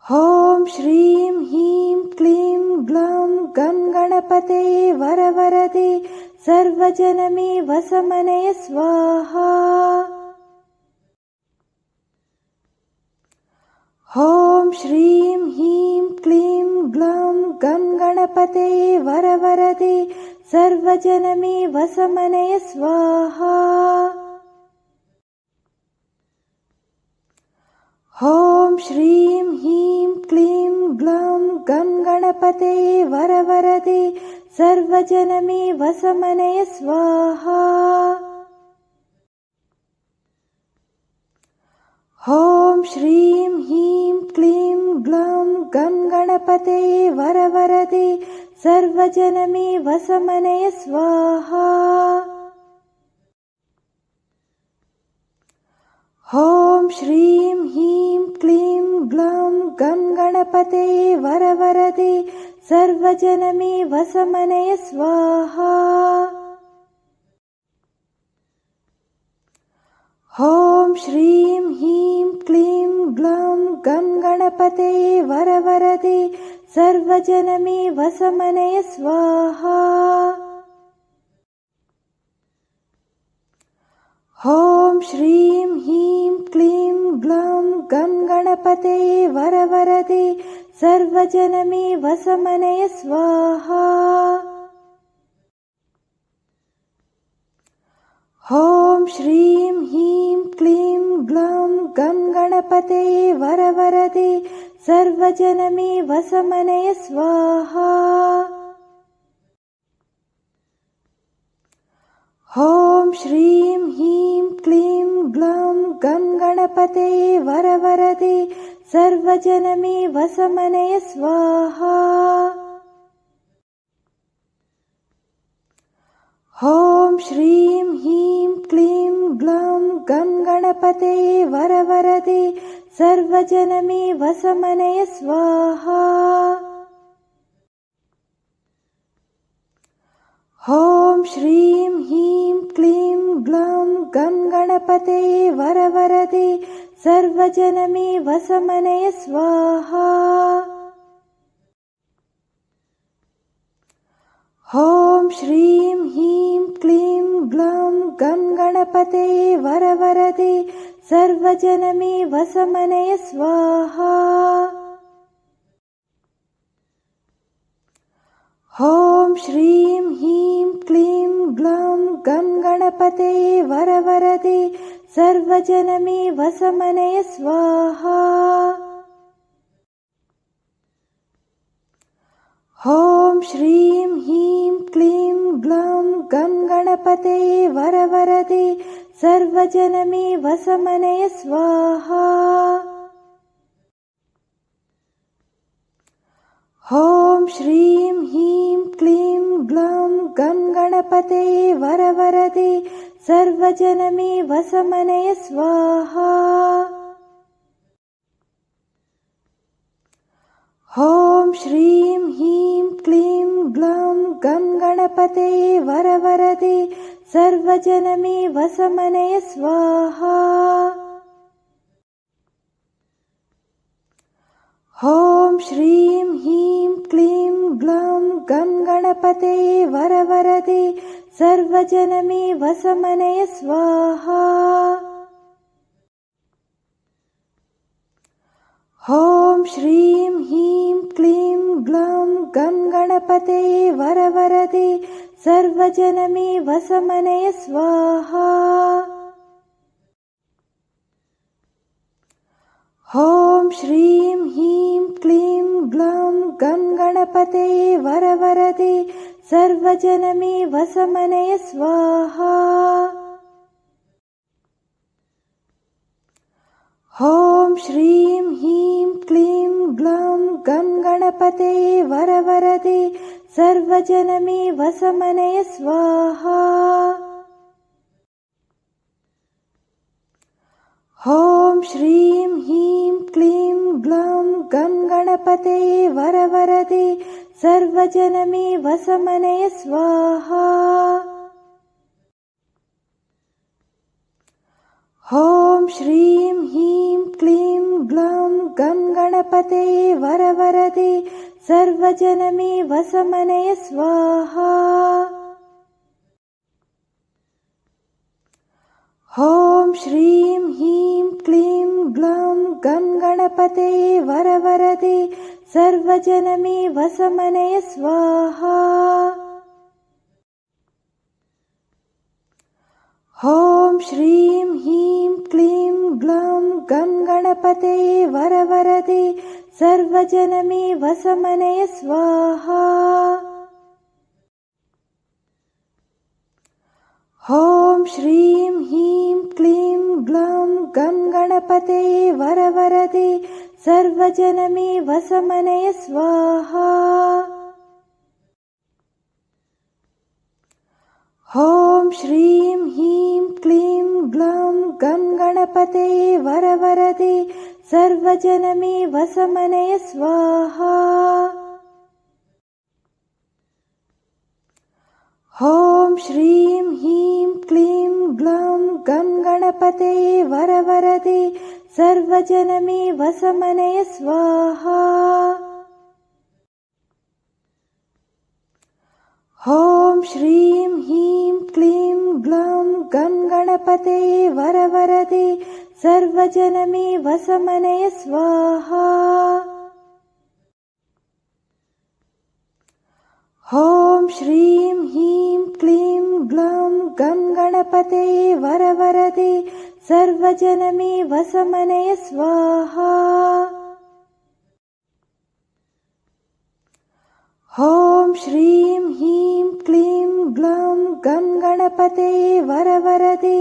ॐ श्रीं ह्रीं क्लीं ग्लौं गं गणपतये वरवरदे सर्वजनमे वसमनय स्वाहा। ॐ श्रीं ह्रीं क्लीं ग्लौं गं गणपतये वरवरदे सर्वजनमे वसमनय स्वाहा। ॐ श्रीं ह्रीं क्लीं ग्लौं गं गणपतये वरवरदे सर्वजनमे वसमनय स्वाहा। ॐ श्रीं ह्रीं क्लीं ग्लौं गं गणपतये वरवरदे सर्वजनमे वसमनय स्वाहा। ॐ श्रीं ह्रीं क्लीं ग्लौं गं गणपतये वरवरदे सर्वजनमे वसमनय स्वाहा। ॐ श्रीं ह्रीं क्लीं ग्लौं गं गणपतये वरवरदे सर्वजनमे वसमनय स्वाहा। ॐ श्रीं ह्रीं क्लीं ग्लौं गं गणपतये वरवरदे सर्वजनमे वसमनय स्वाहा। ॐ श्रीं ह्रीं क्लीं ग्लौं गं गणपतये वरवरदे सर्वजनमे वसमनय स्वाहा। ॐ श्रीं ह्रीं क्लीं ग्लौं गं गणपतये वरवरदे सर्वजनमे वसमनय स्वाहा। ॐ श्रीं ह्रीं क्लीं ग्लौं गं गणपतये वरवरदे सर्वजनमे वसमनय स्वाहा। ॐ श्रीं ह्रीं क्लीं ग्लौं गं गणपतये वरवरदे सर्वजनमे वसमनय स्वाहा। ॐ श्रीं ह्रीं क्लीं ग्लौं गं गणपतये वरवरदे सर्वजनमे वसमनय स्वाहा। ॐ श्रीं ह्रीं क्लीं ग्लौं गं गणपतये वरवरदे सर्वजनमे वसमनय स्वाहा। ॐ श्रीं ह्रीं क्लीं ग्लौं गं गणपतये वरवरदे सर्वजनमे वसमनय स्वाहा। ॐ श्रीं ह्रीं क्लीं ग्लौं गं गणपतये वरवरदे सर्वजनमे वसमनय स्वाहा। ॐ श्रीं ह्रीं क्लीं ग्लौं गं गणपतये वरवरदे सर्वजनमे वसमनय स्वाहा। ॐ श्रीं ह्रीं क्लीं ग्लौं गं गणपतये वरवरदे सर्वजनमे वसमनय स्वाहा। ॐ श्रीं ह्रीं क्लीं ग्लौं गं गणपतये वरवरदे सर्वजनमे वसमनय स्वाहा। ॐ श्रीं ह्रीं क्लीं ग्लौं गं गणपतये वरवरदे सर्वजनमे वसमनय स्वाहा। ॐ श्रीं ह्रीं क्लीं ग्लौं गं गणपतये वरवरदे सर्वजनमे वसमनय स्वाहा। ॐ श्रीं ह्रीं क्लीं ग्लौं गं गणपतये वरवरदे सर्वजनमे वसमनय स्वाहा। ॐ श्रीं ह्रीं क्लीं ग्लौं गं गणपतये गणपतये वरवरदे सर्वजनमे वसमनय स्वाहा। ॐ श्रीं ह्रीं क्लीं ग्लौं गं गणपतये वरवरदे सर्वजनमे वसमनय स्वाहा। ॐ श्रीं ह्रीं क्लीं ग्लौं गं गणपतये वरवरदे सर्वजनमे वसमनय स्वाहा। ॐ श्रीं ह्रीं क्लीं ग्लौं गं गणपतये वरवरदे सर्वजनमे वसमनय स्वाहा। ॐ श्रीं ह्रीं क्लीं ग्लौं गं गणपतये वरवरदे सर्वजनमे वसमनय स्वाहा। ॐ श्रीं ह्रीं क्लीं ग्लौं गं गणपतये वरवरदे सर्वजनमे वसमनय स्वाहा। ॐ श्रीं ह्रीं क्लीं ग्लौं गं गणपतये वरवरदे सर्वजनमे वसमनय स्वाहा। ॐ श्रीं ह्रीं क्लीं ग्लौं गं गणपतये वरवरदे सर्वजनमे वसमनय स्वाहा। ॐ श्रीं ह्रीं क्लीं ग्लौं गं गणपतये वरवरदे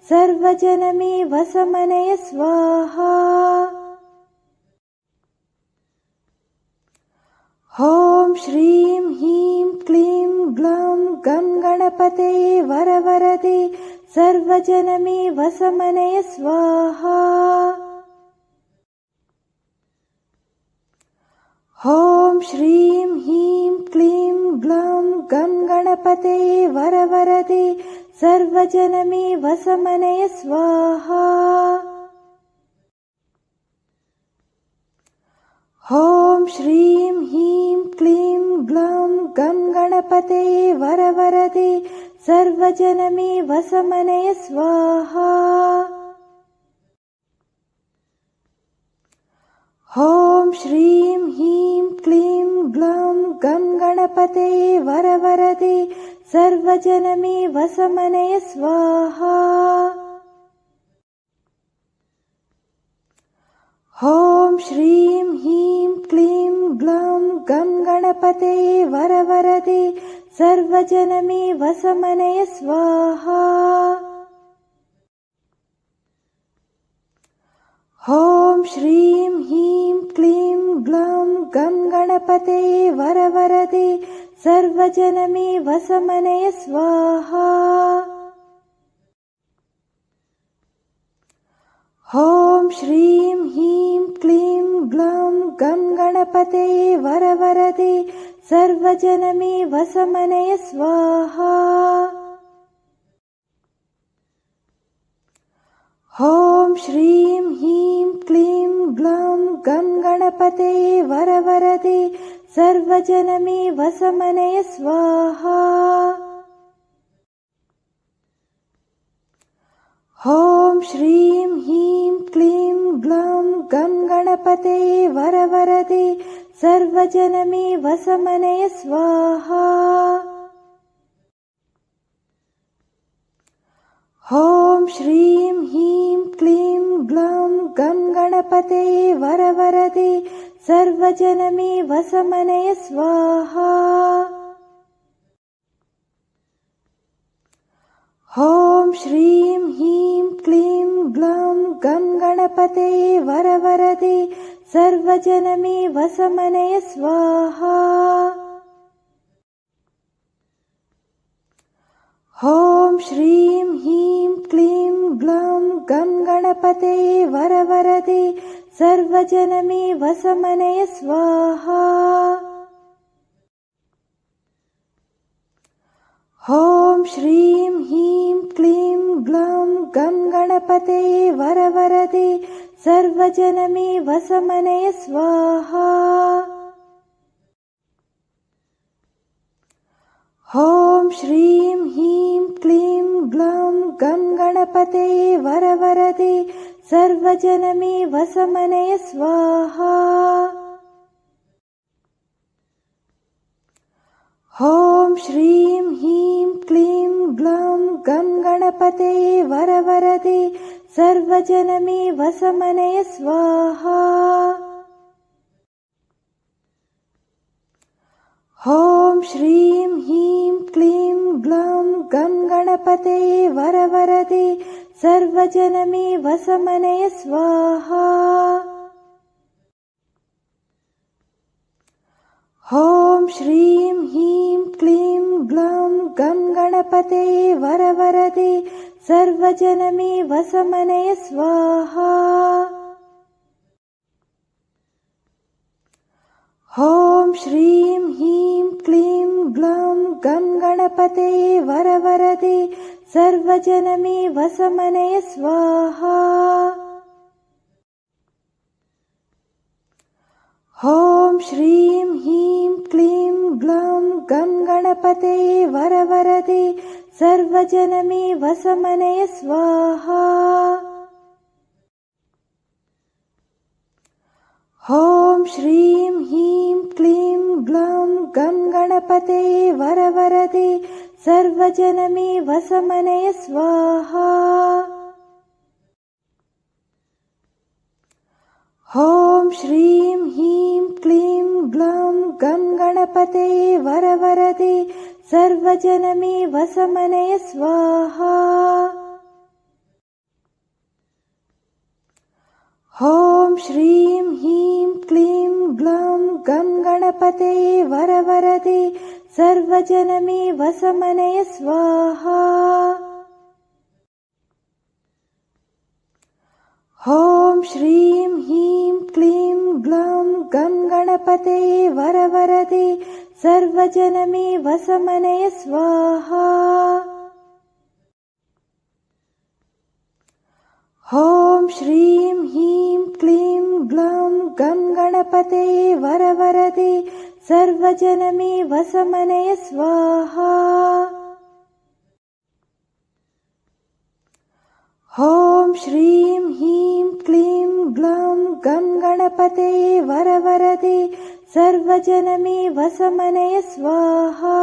सर्वजनमे वसमनय स्वाहा। ॐ श्रीं ह्रीं क्लीं ग्लौं गं गणपतये वरवरदे सर्वजनमे वसमनय स्वाहा। ॐ श्रीं ह्रीं क्लीं ग्लौं गं गणपतये वरवरदे सर्वजनमे वसमनय स्वाहा। ॐ श्रीं ह्रीं क्लीं ग्लौं गं गणपतये वरवरदे सर्वजनमे वसमनय स्वाहा। ॐ श्रीं ह्रीं क्लीं ग्लौं गं गणपतये वरवरदे सर्वजनमे वसमनय स्वाहा। ॐ श्रीं ह्रीं क्लीं ग्लौं गं गणपतये वरवरदे सर्वजनमे वसमनय स्वाहा। ॐ श्रीं ह्रीं क्लीं ग्लौं गं गणपतये वरवरदे सर्वजनमे वसमनय स्वाहा। ॐ श्रीं ह्रीं क्लीं ग्लौं गं गणपतये वरवरदे सर्वजनमे वसमनय स्वाहा। ॐ श्रीं ह्रीं क्लीं ग्लौं गं गणपतये वरवरदे सर्वजनमे वसमनय स्वाहा। ॐ श्रीं ह्रीं क्लीं ग्लौं गं गणपतये वरवरदे सर्वजनमे वसमनय स्वाहा। ॐ श्रीं ह्रीं क्लीं ग्लौं गं गणपतये वरवरदे सर्वजनमे वसमनय स्वाहा। ॐ श्रीं ह्रीं क्लीं ग्लौं गं गणपतये वरवरदे सर्वजनमे वसमनय स्वाहा। ॐ श्रीं ह्रीं क्लीं ग्लौं गं गणपतये वरवरदे सर्वजनमे वसमनय स्वाहा। ॐ श्रीं ह्रीं क्लीं ग्लौं गं गणपतये वरवरदे सर्वजनमे वसमनय स्वाहा। ॐ श्रीं ह्रीं क्लीं ग्लौं गं गणपतये वरवरदे सर्वजनमे वसमनय स्वाहा। ॐ श्रीं ह्रीं क्लीं ग्लौं गं गणपतये वरवरदे सर्वजनमे वसमनय स्वाहा। ॐ श्रीं ह्रीं क्लीं ग्लौं गं गणपतये वरवरदे सर्वजनमे वसमनय स्वाहा। ॐ श्रीं ह्रीं क्लीं ग्लौं गं गणपतये वरवरदे सर्वजनमे वसमनय स्वाहा। ॐ श्रीं ह्रीं क्लीं ग्लौं गं गणपतये वरवरदे सर्वजनमे वसमनय स्वाहा। ॐ श्रीं ह्रीं क्लीं ग्लौं गं गणपतये वरवरदे सर्वजनमे वसमनय स्वाहा। ॐ श्रीं ह्रीं क्लीं ग्लौं गं गणपतये वरवरदे सर्वजनमे वसमनय स्वाहा। ॐ श्रीं ह्रीं क्लीं ग्लौं गं गणपतये वरवरदे सर्वजनमे वसमनय स्वाहा। ॐ श्रीं ह्रीं क्लीं ग्लौं गं गणपतये वरवरदे सर्वजनमे वसमनय स्वाहा। ॐ श्रीं ह्रीं क्लीं ग्लौं गं गणपतये वरवरदे सर्वजनमे वसमनय स्वाहा। ॐ श्रीं ह्रीं क्लीं ग्लौं गं गणपतये वरवरदे सर्वजनमे वसमनय स्वाहा। ॐ श्रीं ह्रीं क्लीं ग्लौं गं गणपतये वरवरदे सर्वजनमे वसमनय स्वाहा।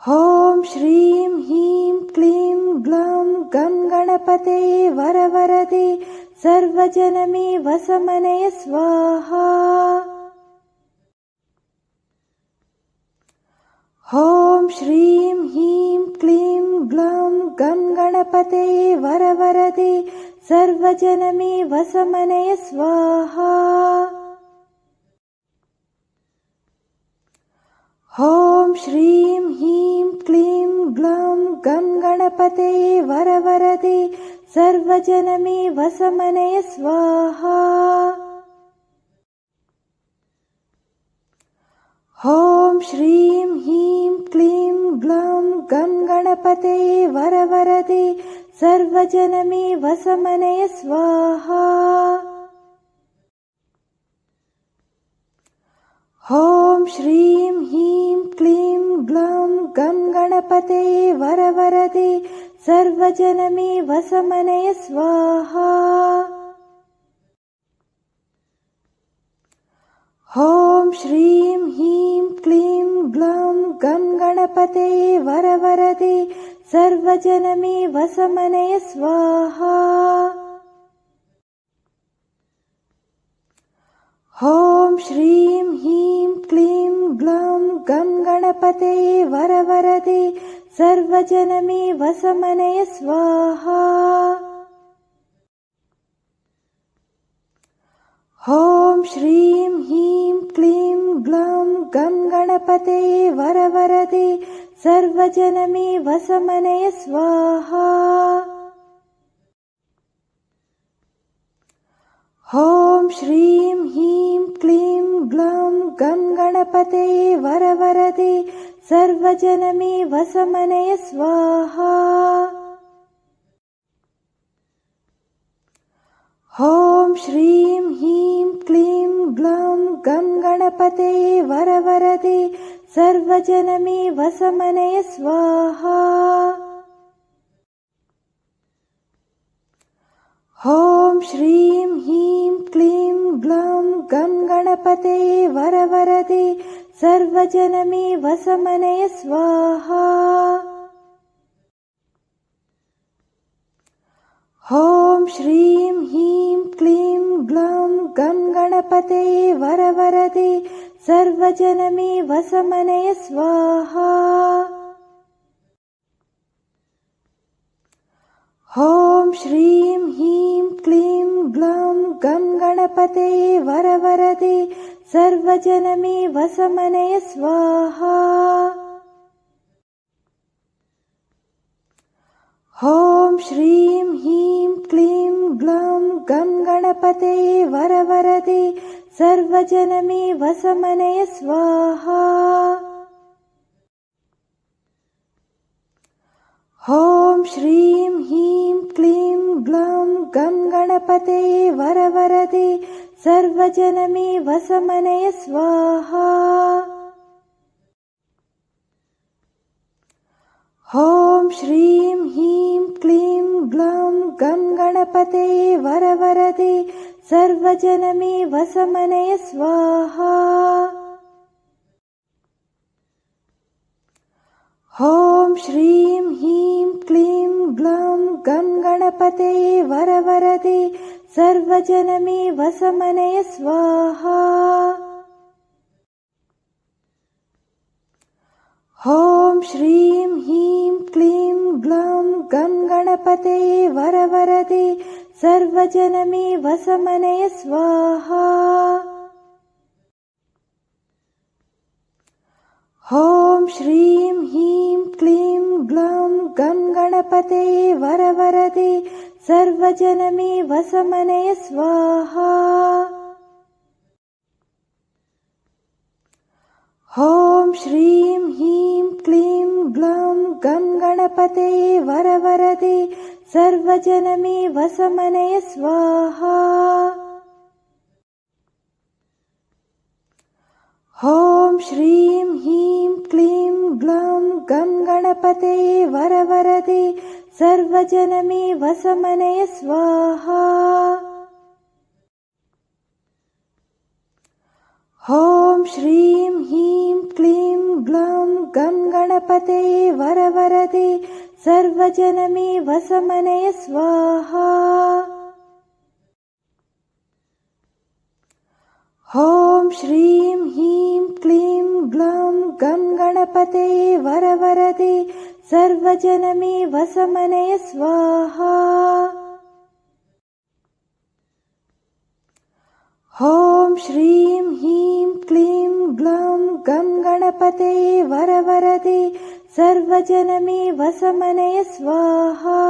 ॐ श्रीं ह्रीं क्लीं ग्लौं गं गणपतये वरवरदे सर्वजनमे वसमनय स्वाहा। ॐ श्रीं ह्रीं क्लीं ग्लौं गं गणपतये वरवरदे सर्वजनमे वसमनय स्वाहा। ॐ श्रीं ह्रीं क्लीं ग्लौं गं गणपतये वरवरदे सर्वजनमे वसमनय स्वाहा। ॐ श्रीं ह्रीं क्लीं ग्लौं गं गणपतये वरवरदे सर्वजनमे वसमनय स्वाहा। ॐ श्रीं ह्रीं क्लीं ग्लौं गं गणपतये वरवरदे सर्वजनमे वसमनय स्वाहा। ॐ श्रीं ह्रीं क्लीं ग्लौं गं गणपतये वरवरदे सर्वजनमे वसमनय स्वाहा। ॐ श्रीं ह्रीं क्लीं ग्लौं गं गणपतये वरवरदे सर्वजनमे वसमनय स्वाहा। ॐ श्रीं ह्रीं क्लीं ग्लौं गं गणपतये वरवरदे सर्वजनमे वसमनय स्वाहा। ॐ श्रीं ह्रीं क्लीं ग्लौं गं गणपतये वरवरदे सर्वजनमे वसमनय स्वाहा। ॐ श्रीं ह्रीं क्लीं ग्लौं गं गणपतये वरवरदे सर्वजनमे वसमनय स्वाहा। ॐ श्रीं ह्रीं क्लीं ग्लौं गं गणपतये वरवरदे सर्वजनमे वसमनय स्वाहा। ॐ श्रीं ह्रीं क्लीं ग्लौं गं गणपतये वरवरदे सर्वजनमे वसमनय स्वाहा। ॐ श्रीं ह्रीं क्लीं ग्लौं गं गणपतये वरवरदे सर्वजनमे वसमनय स्वाहा। ॐ श्रीं ह्रीं क्लीं ग्लौं गं गणपतये वरवरदे सर्वजनमे वसमनय स्वाहा। ॐ श्रीं ह्रीं क्लीं ग्लौं गं गणपतये वरवरदे सर्वजनमे वसमनय स्वाहा। ॐ श्रीं ह्रीं क्लीं ग्लौं गं गणपतये वरवरदे सर्वजनमे वसमनय स्वाहा। ॐ श्रीं ह्रीं क्लीं ग्लौं गं गणपतये वरवरदे सर्वजनमे वसमनय स्वाहा। ॐ श्रीं ह्रीं क्लीं ग्लौं गं गणपतये वरवरदे सर्वजनमे वसमनय स्वाहा। ॐ श्रीं ह्रीं क्लीं ग्लौं गं गणपतये वरवरदे सर्वजनमे वसमनय स्वाहा। ॐ श्रीं ह्रीं क्लीं ग्लौं गं गणपतये वरवरदे सर्वजनमे वसमनय स्वाहा। ॐ श्रीं ह्रीं क्लीं ग्लौं गं गणपतये वरवरदे सर्वजनमे वसमनय स्वाहा। ॐ श्रीं ह्रीं क्लीं ग्लौं गं गणपतये वरवरदे सर्वजनमे वसमनय स्वाहा। ॐ श्रीं ह्रीं क्लीं ग्लौं गं गणपतये वरवरदे सर्वजनमे वसमनय स्वाहा। ॐ श्रीं ह्रीं क्लीं ग्लौं गं गणपतये वरवरदे सर्वजनमे वसमनय स्वाहा।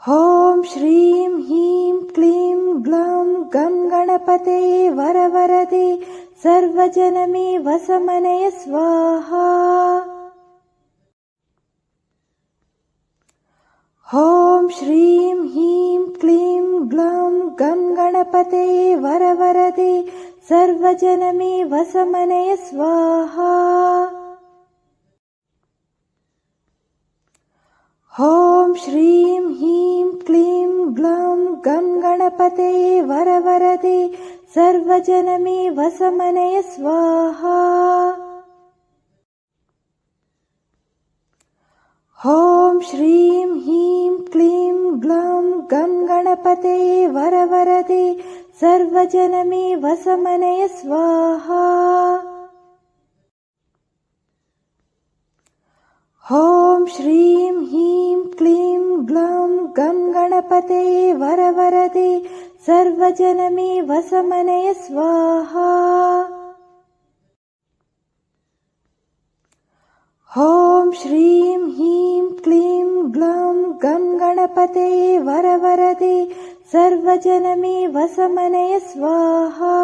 ॐ श्रीं ह्रीं क्लीं ग्लौं गं गणपतये वरवरदे सर्वजनमे वसमनय स्वाहा। ॐ श्रीं ह्रीं क्लीं ग्लौं गं गणपतये वरवरदे सर्वजनमे वसमनय स्वाहा। ॐ श्रीं ह्रीं क्लीं ग्लौं गं गणपतये वरवरदे सर्वजनमे वसमनय स्वाहा। ॐ श्रीं ह्रीं क्लीं ग्लौं गं गणपतये वरवरदे सर्वजनमे वसमनय स्वाहा। ॐ श्रीं ह्रीं क्लीं ग्लौं गं गणपतये वरवरदे सर्वजनमे वसमनय स्वाहा। ॐ श्रीं ह्रीं क्लीं ग्लौं गं गणपतये वरवरदे सर्वजनमे वसमनय स्वाहा।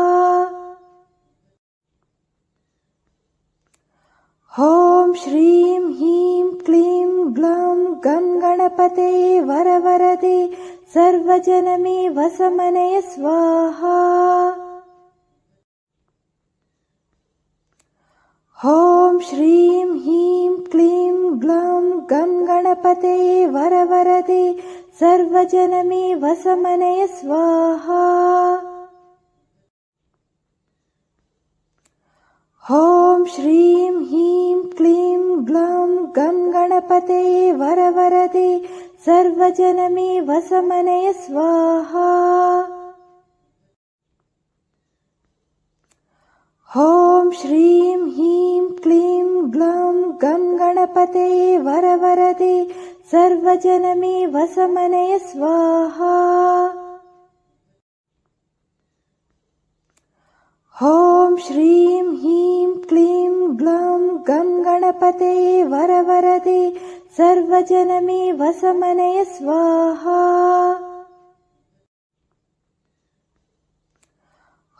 ॐ श्रीं ह्रीं क्लीं ग्लौं गं गणपतये गणपतये वरवरदे सर्वजनमे वसमनय स्वाहा। ॐ श्रीं ह्रीं क्लीं ग्लौं गं गणपतये वरवरदे सर्वजनमे वसमनय स्वाहा। ॐ श्रीं ह्रीं क्लीं ग्लौं गं गणपतये वरवरदे सर्वजनमे वसमनय स्वाहा। ॐ श्रीं ह्रीं क्लीं ग्लौं गं गणपतये वरवरदे सर्वजनमे वसमनय स्वाहा। ॐ श्रीं ह्रीं क्लीं ग्लौं गं गणपतये वरवरदे सर्वजनमे वसमनय स्वाहा।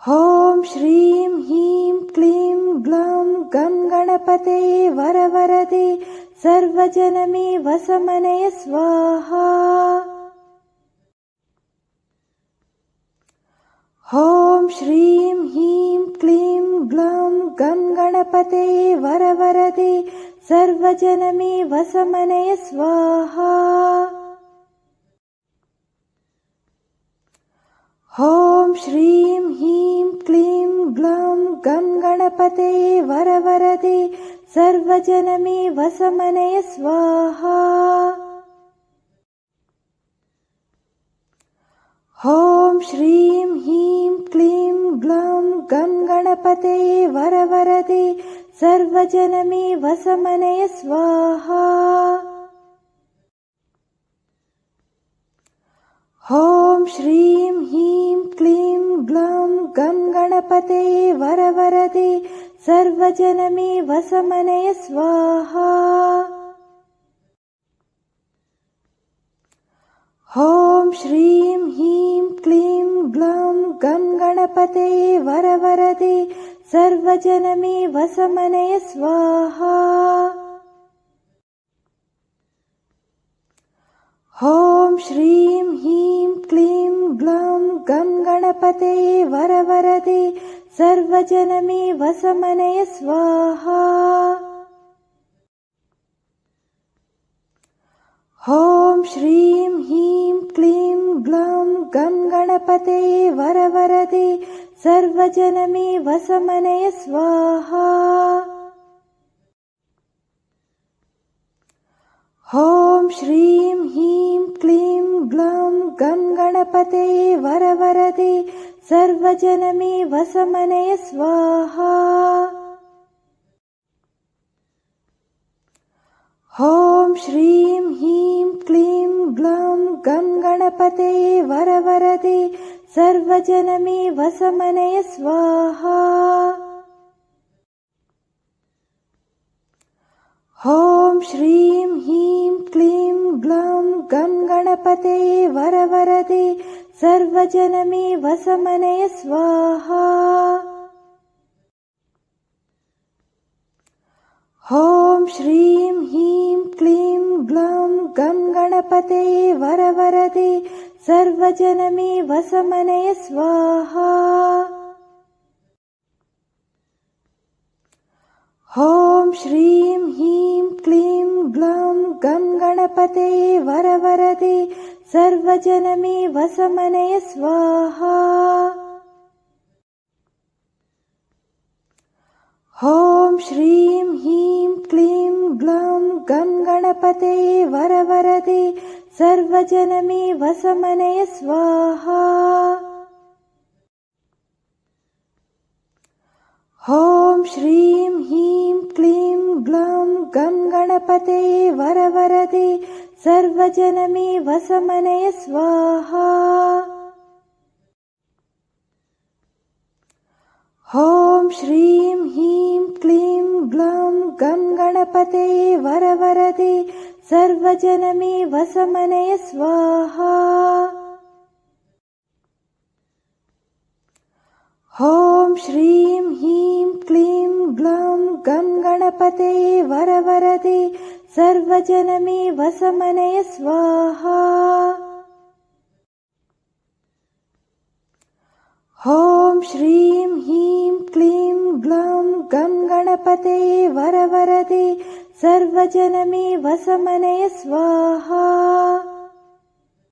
ॐ श्रीं ह्रीं क्लीं ग्लौं गं गणपतये वरवरदे सर्वजनमे वसमनय स्वाहा। ॐ श्रीं ह्रीं क्लीं ग्लौं गं गणपतये वरवरदे सर्वजनमे वसमनय स्वाहा। ॐ श्रीं ह्रीं क्लीं ग्लौं गं गणपतये वरवरदे सर्वजनमे वसमनय स्वाहा। ॐ श्रीं ह्रीं क्लीं ग्लौं गं गणपतये वरवरदे सर्वजनमे वसमनय स्वाहा। ॐ श्रीं ह्रीं क्लीं ग्लौं गं गणपतये वरवरदे सर्वजनमे वसमनय स्वाहा। ॐ श्रीं ह्रीं क्लीं ग्लौं गं गणपतये वरवरदे सर्वजनमे वसमनय स्वाहा। ॐ श्रीं ह्रीं क्लीं ग्लौं गं गणपतये वरवरदे सर्वजनमे वसमनय स्वाहा। ॐ श्रीं ह्रीं क्लीं ग्लौं गं गणपतये वरवरदे सर्वजनमे वसमनय स्वाहा। ॐ श्रीं ह्रीं क्लीं ग्लौं गं गणपतये वरवरदे सर्वजनमे वसमनय स्वाहा। ॐ श्रीं ह्रीं क्लीं ग्लौं गं गणपतये वरवरदे सर्वजनमे वसमनय स्वाहा। ॐ श्रीं ह्रीं क्लीं ग्लौं गं गणपतये वरवरदे सर्वजनमे वसमनय स्वाहा। ॐ श्रीं ह्रीं क्लीं ग्लौं गं गणपतये वरवरदे सर्वजनमे वसमनय स्वाहा। ॐ श्रीं ह्रीं क्लीं ग्लौं गं गणपतये वरवरदे सर्वजनमे वसमनय स्वाहा। ॐ श्रीं ह्रीं क्लीं ग्लौं गं गणपतये वरवरदे सर्वजनमे वसमनय स्वाहा। ॐ श्रीं ह्रीं क्लीं ग्लौं गं गणपतये वरवरदे सर्वजनमे वसमनय स्वाहा। ॐ श्रीं ह्रीं क्लीं ग्लौं गं गणपतये वरवरदे सर्वजनमे वसमनय स्वाहा। ॐ श्रीं ह्रीं क्लीं ग्लौं गं गणपतये वरवरदे सर्वजनमे वसमनय स्वाहा। ॐ श्रीं ह्रीं क्लीं ग्लौं गं गणपतये वरवरदे सर्वजनमे वसमनय स्वाहा।